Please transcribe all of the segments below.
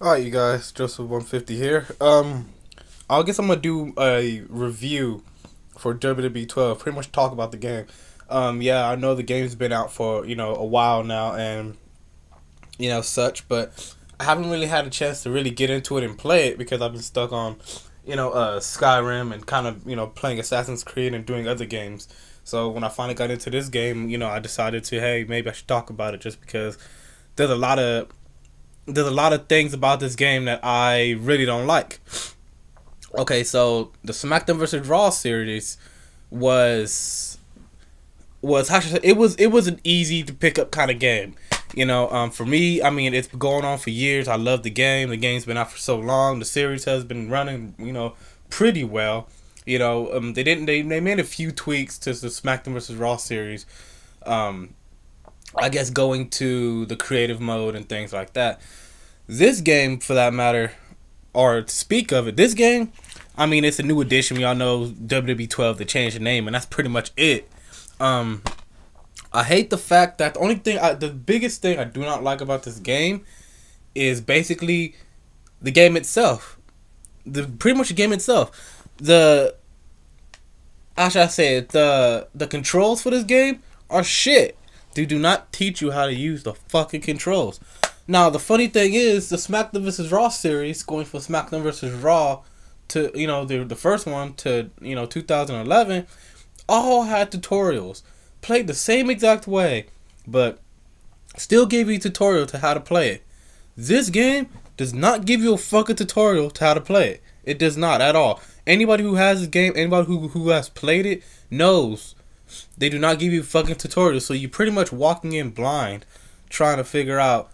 Alright, you guys, Joseph 150 here. I guess I'm gonna do a review for WWE 12. Pretty much talk about the game. Yeah, I know the game's been out for a while now, and such, but I haven't really had a chance to really get into it and play it because I've been stuck on Skyrim and kind of playing Assassin's Creed and doing other games. So when I finally got into this game, I decided to, hey, maybe I should talk about it just because there's a lot of there's a lot of things about this game that I really don't like. Okay, so the SmackDown vs. Raw series was how should I say, it was an easy to pick up kind of game. For me, I mean, it's been going on for years. I love the game. The game's been out for so long. The series has been running, pretty well. They made a few tweaks to the SmackDown vs. Raw series. I guess going to the creative mode and things like that. This game, for that matter, or to speak of it, this game, I mean, it's a new edition. We all know WWE 12, they changed the name, and that's pretty much it. I hate the fact that the biggest thing I do not like about this game is basically the game itself. Pretty much the game itself. How should I say it? The controls for this game are shit. They do not teach you how to use the fucking controls. Now, the funny thing is, the SmackDown vs. Raw series, going from SmackDown vs. Raw to, the first one to, 2011, all had tutorials. Played the same exact way, but still gave you a tutorial to how to play it. This game does not give you a fucking tutorial to how to play it. It does not at all. Anybody who has this game, anybody who has played it, knows they do not give you fucking tutorials. So you're pretty much walking in blind, trying to figure out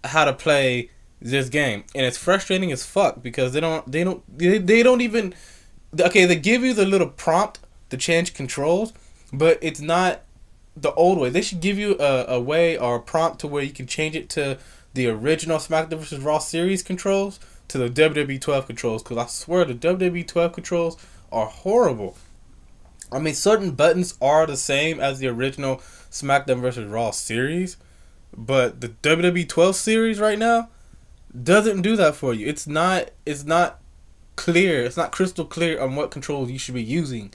how to play this game, and it's frustrating as fuck because they don't even, okay, they give you the little prompt to change controls, but it's not the old way. They should give you a way or a prompt to where you can change it to the original SmackDown vs. Raw series controls to the WWE 12 controls, because I swear the WWE 12 controls are horrible. I mean, certain buttons are the same as the original SmackDown vs. Raw series, but the WWE 12 series right now doesn't do that for you. It's not clear. It's not crystal clear on what controls you should be using.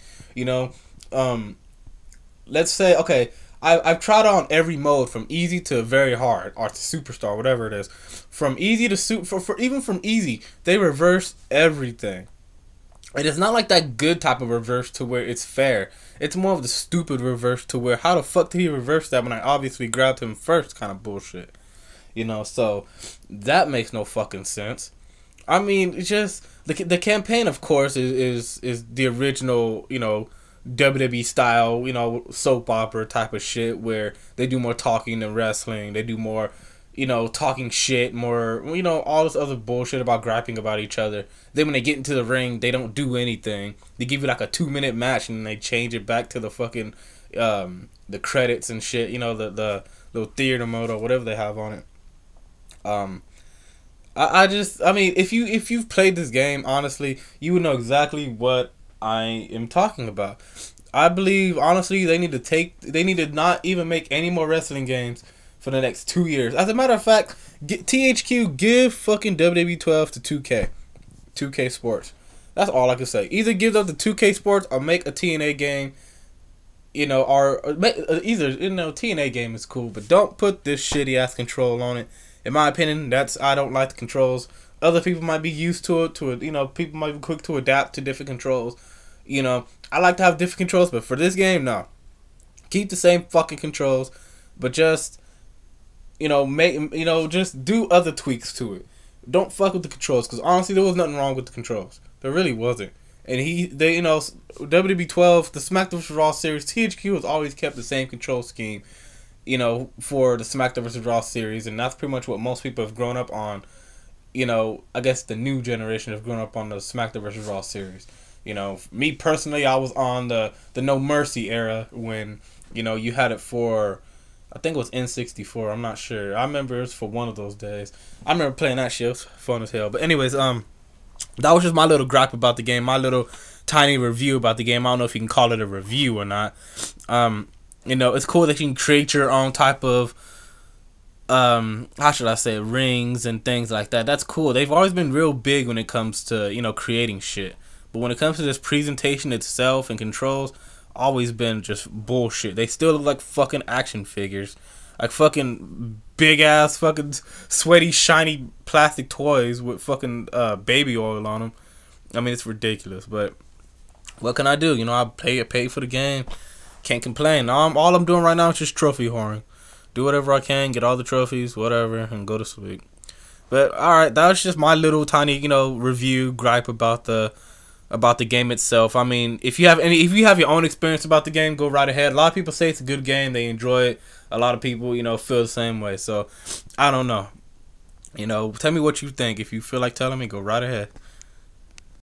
Let's say, okay, I've tried on every mode from easy to very hard or to superstar, whatever it is. From easy to even from easy, they reverse everything. And it's not like that good type of reverse to where it's fair. It's more of the stupid reverse to where, how the fuck did he reverse that when I obviously grabbed him first kind of bullshit. So that makes no fucking sense. I mean, it's just the campaign, of course, is the original, WWE style, soap opera type of shit where they do more talking than wrestling. They do more, talking shit, more, all this other bullshit about griping about each other. Then when they get into the ring, they don't do anything. They give you like a 2-minute match and they change it back to the fucking the credits and shit. The little theater mode or whatever they have on it. I mean, if you've played this game, honestly, you would know exactly what I am talking about. I believe, honestly, they need to not even make any more wrestling games for the next 2 years. As a matter of fact, THQ, give fucking WWE 12 to 2K Sports. That's all I can say. Either give them the 2K Sports or make a TNA game. Or make, either TNA game is cool, but don't put this shitty ass control on it. In my opinion, I don't like the controls. Other people might be used to it. People might be quick to adapt to different controls. I like to have different controls, but for this game, no. Keep the same fucking controls, but just just do other tweaks to it. Don't fuck with the controls, because honestly, there was nothing wrong with the controls. There really wasn't. And WWE 12, the SmackDown vs. Raw series, THQ has always kept the same control scheme, for the SmackDown vs. Raw series, and that's pretty much what most people have grown up on. I guess the new generation have grown up on the SmackDown vs. Raw series. Me personally, I was on the No Mercy era when, you had it for, I think it was N64, I'm not sure. I remember it was for one of those days. I remember playing that shit. It was fun as hell. But anyways, that was just my little gripe about the game, my little tiny review about the game. I don't know if you can call it a review or not. It's cool that you can create your own type of how should I say, rings and things like that. That's cool. They've always been real big when it comes to, you know, creating shit. But when it comes to this presentation itself and controls, always been just bullshit. They still look like fucking action figures. Like fucking big ass fucking sweaty shiny plastic toys with fucking baby oil on them. I mean, it's ridiculous, but what can I do? You know, I pay for the game. Can't complain. All I'm doing right now is just trophy whoring. Do whatever I can, get all the trophies, whatever, and go to sleep. But alright, that was just my little tiny, you know, review gripe about the game itself. I mean, if you have your own experience about the game, go right ahead. A lot of people say it's a good game, they enjoy it. A lot of people, you know, feel the same way. So I don't know. You know, tell me what you think. If you feel like telling me, go right ahead.